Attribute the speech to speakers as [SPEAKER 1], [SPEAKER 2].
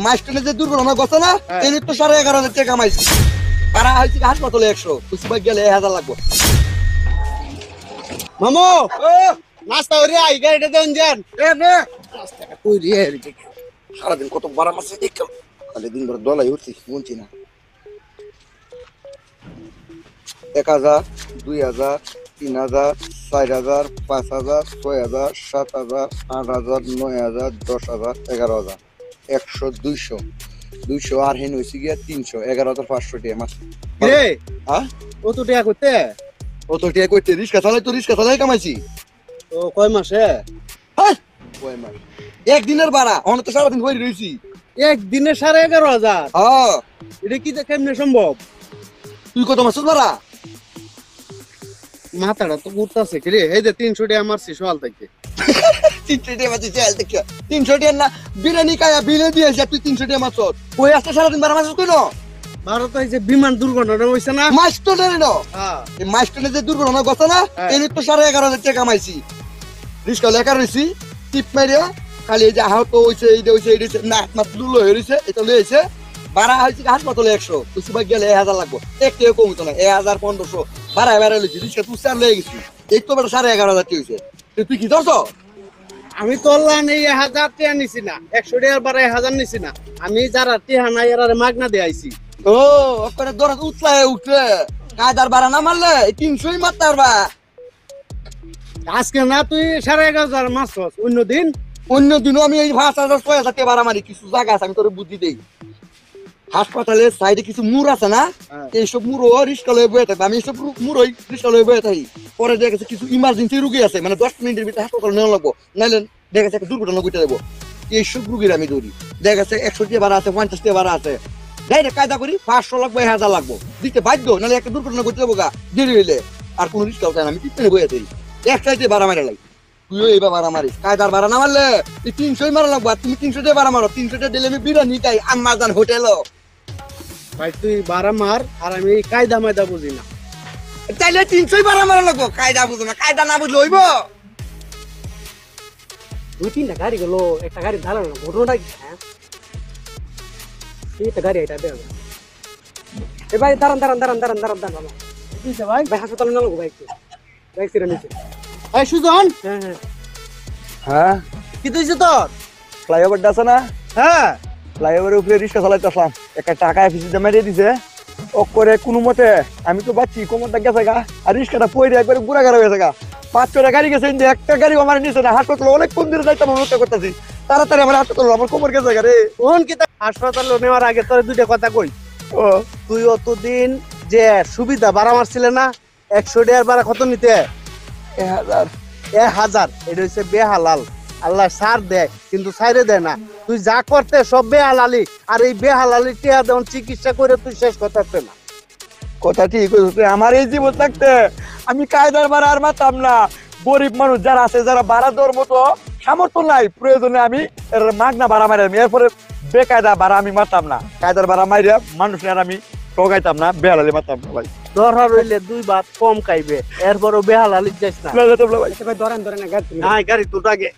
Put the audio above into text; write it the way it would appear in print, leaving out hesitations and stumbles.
[SPEAKER 1] মাস্টারে যে দুর্ঘটনা ঘটছে না এই তো 11,500 টাকা কামাইছি পারা হয়েছে হাসপাতালে 100 কুসিবাগ গেলে 1000 লাগবে
[SPEAKER 2] মামু নাস্তা ওরে আই গাড়িটা দেন যান
[SPEAKER 1] এ নে
[SPEAKER 2] নাস্তাটা কই রে
[SPEAKER 1] সারাদিন কত বারা মাছ দেখো খালি দিন ভর দলাই উঠছি মনছি না 1000 2000 3000 4000 5000 6000 7000 8000 9000 10000 11000 100 200 200 আর হেন হইছে গিয়া 300 11500 টাকা মাছ
[SPEAKER 2] রে
[SPEAKER 1] হ্যাঁ
[SPEAKER 2] ও তো টাকা করতে
[SPEAKER 1] কত টাকা কইতে রিস্কা চালাই কামাইছি
[SPEAKER 2] ও কয় মাসে
[SPEAKER 1] হ্যাঁ কই মাস একদিনের ভাড়া অন তো সারাদিন হই রইছি
[SPEAKER 2] একদিনে 11,500
[SPEAKER 1] হ্যাঁ
[SPEAKER 2] এটা কি কেমনে সম্ভব
[SPEAKER 1] তুই কত মাছ ভাড়া
[SPEAKER 2] মাথাটা তো ঘুরতাছে কি রে এই যে 300 টাকা মারছি সকাল থেকে
[SPEAKER 1] 300 টাকা মাছ চাল দেখো 300 টাকা না বিরিয়ানি খায়া বিলে দিয়েছে তুই 300 টাকা মাছ ওই আজকে সারাদিন ভাড়া মাছ কই না
[SPEAKER 2] ভারত এই যে বিমান দুর্ঘটনা হইছে না
[SPEAKER 1] মাছ তো নেই না
[SPEAKER 2] হ্যাঁ
[SPEAKER 1] এই মাস্টারে যে দুর্ঘটনা ঘটছে না এই তো 11,500 টাকা কামাইছি রিস্কা লেখা রইছি টিপ মারিয়া খালি এই যে আহত হইছে এইটা হইছে না মাছ লুলো হইছে এটা লইছে ভাড়া হইছে হাসপাতালে 100 কুসিবাগ গেলে 1000 লাগবে একটাও কম হইতো না 1000 1500 ভাড়া লইছি রিস্কা তুই চার লয়ে গেছি এই তো বেটা 11,500 টাকা হইছে তুই কি ধরছ
[SPEAKER 2] আমি তো অনলাইন এই 1000 টাকা নিছি না 100 টাকার বারে 1000 নিছি না আমি যারা টিহা নাই এরারে মাগনা দিয়ে আইছি
[SPEAKER 1] ও ওপরে দরা উঠলায় উঠে কায়দার ভাড়া না মারলে 300ই মারতে পারবা
[SPEAKER 2] আজকে না তুই 11,500 মাছ অন্য দিন
[SPEAKER 1] অন্য দিনও আমি এই 5,000 6,000 টাকা ভাড়া মারি কিছু জায়গা আছে আমি তোর বুদ্ধি দেই হাসপাতালের সাইডে কিছু মুড় আছে না এইসব মুড়ো রিস্কা লয়ে বয়ে থাকবে আমি এইসব মুড়োই রিস্কা লয়ে বয়ে থাকি পরে দেখেছে কিছু ইমার্জেন্সি রুগী আছে মানে 10 মিনিটের ভিতরে হাসপাতালে নেওয়া লাগবো নাইলে দেখেছে একটা দুর্ঘটনা ঘটে দেবো এইসব রুগীর আমি ধরি দেখেছে 100 টাকা ভাড়া আছে 50 টাকা ভাড়া আছে ডাইরেক্ট কায়দা করি 500 লাগবে 1000 লাগবো দিতে বাধ্য নাহলে একটা দুর্ঘটনা ঘটে দেবো গা দেরি হইলে আর কোনো রিস্ক চাই না আমি টিপে বয়ে থাকি এক সাইডে ভাড়া মারা লাগে তুইও এইবার ভাড়া মারিস কায়দার ভাড়া না মারলে তুই 300ই মারা লাগবো আর তুমি 300 টাকা ভাড়া মারো 300 টাকা দিলে আমি বিরিয়ানি খাই আম্মা জান হোটেলও
[SPEAKER 2] ভাই তুই বারা মার আর আমি কায়দা মায়দা বুঝি না
[SPEAKER 1] তাইলে 300ই ভাড়া মারা লাগবো কায়দা বুঝো না কায়দা না বুঝলে হইব
[SPEAKER 3] 2-3টা গাড়ি গেল একটা গাড়ি ধারালো ঘটনাটা কি হ্যাঁ এইটা গাড়ি এটা দেখ এ ভাই দাঁড়ান বাবা
[SPEAKER 2] কিছে ভাই
[SPEAKER 3] ভাই হাসপাতালে না লাগো ভাই বাইক ফিরে নিচে
[SPEAKER 2] এই সুজন
[SPEAKER 3] হ্যাঁ হ্যাঁ
[SPEAKER 1] হ্যাঁ
[SPEAKER 2] কি তুইছে তোর
[SPEAKER 1] ফ্লাইওভার আছে না
[SPEAKER 2] হ্যাঁ
[SPEAKER 1] ফ্লাইওভারের উপরে রিক্সা চালাইতে আসলাম একটা টাকা এফিসিতে মেরে দিছে ও করে কোনো মতে আমি তো বাচ্চি কোমরটা গেছে গা আর রিক্সাটা পয়রে একবারে গুড়া গাড়া হয়েছে গা 5-6টা গাড়ি গেছে কিন্তু একটা গাড়ি আমার নিচে না হাসপাতালে অনেক কোন দিনে যাইতাম অনুরোধ করতেছি তাড়াতাড়ি আমার হাসপাতালে আমার কোমর গেছে গা রে
[SPEAKER 2] কোন কি হাসপাতালে নেওয়ার আগে তোর দুইটা কথা কই
[SPEAKER 1] ও
[SPEAKER 2] তুই অতদিন যে সুবিধা ভাড়া মারছিলে না 100 টাকার ভাড়া কত নিতে 1000 এটা হচ্ছে বেহালাল আল্লাহ সার দেয় কিন্তু সাইরে দেয় না তুই যা করতে সব বেহালালি আর এই বেহালালি টিয়া দেন চিকিৎসা করে তুই শেষ করতে না
[SPEAKER 1] কথা ঠিক হচ্ছে আমার এই জীবন থাকতে আমি কায়দার ভাড়া আর মারতাম না গরিব মানুষ যারা আছে যারা ভাড়া দেওয়ার মতো সামর্থ্য নাই প্রয়োজনে আমি এর মাগনা ভাড়া মারি এরপরে বেকায়দা ভাড়া আমি মারতাম না কায়দার ভাড়া মারিয়া মানুষের আমি ঠকাইতাম না বেহালালি মারতাম না ভাই
[SPEAKER 2] দরকার রইলে 2 ভাত কম খাইবে এরপরও বেহালালি যাইস না
[SPEAKER 1] ভাই
[SPEAKER 3] ভাই ধরেন না গাড়ি
[SPEAKER 2] নাই গাড়ি তোর আগে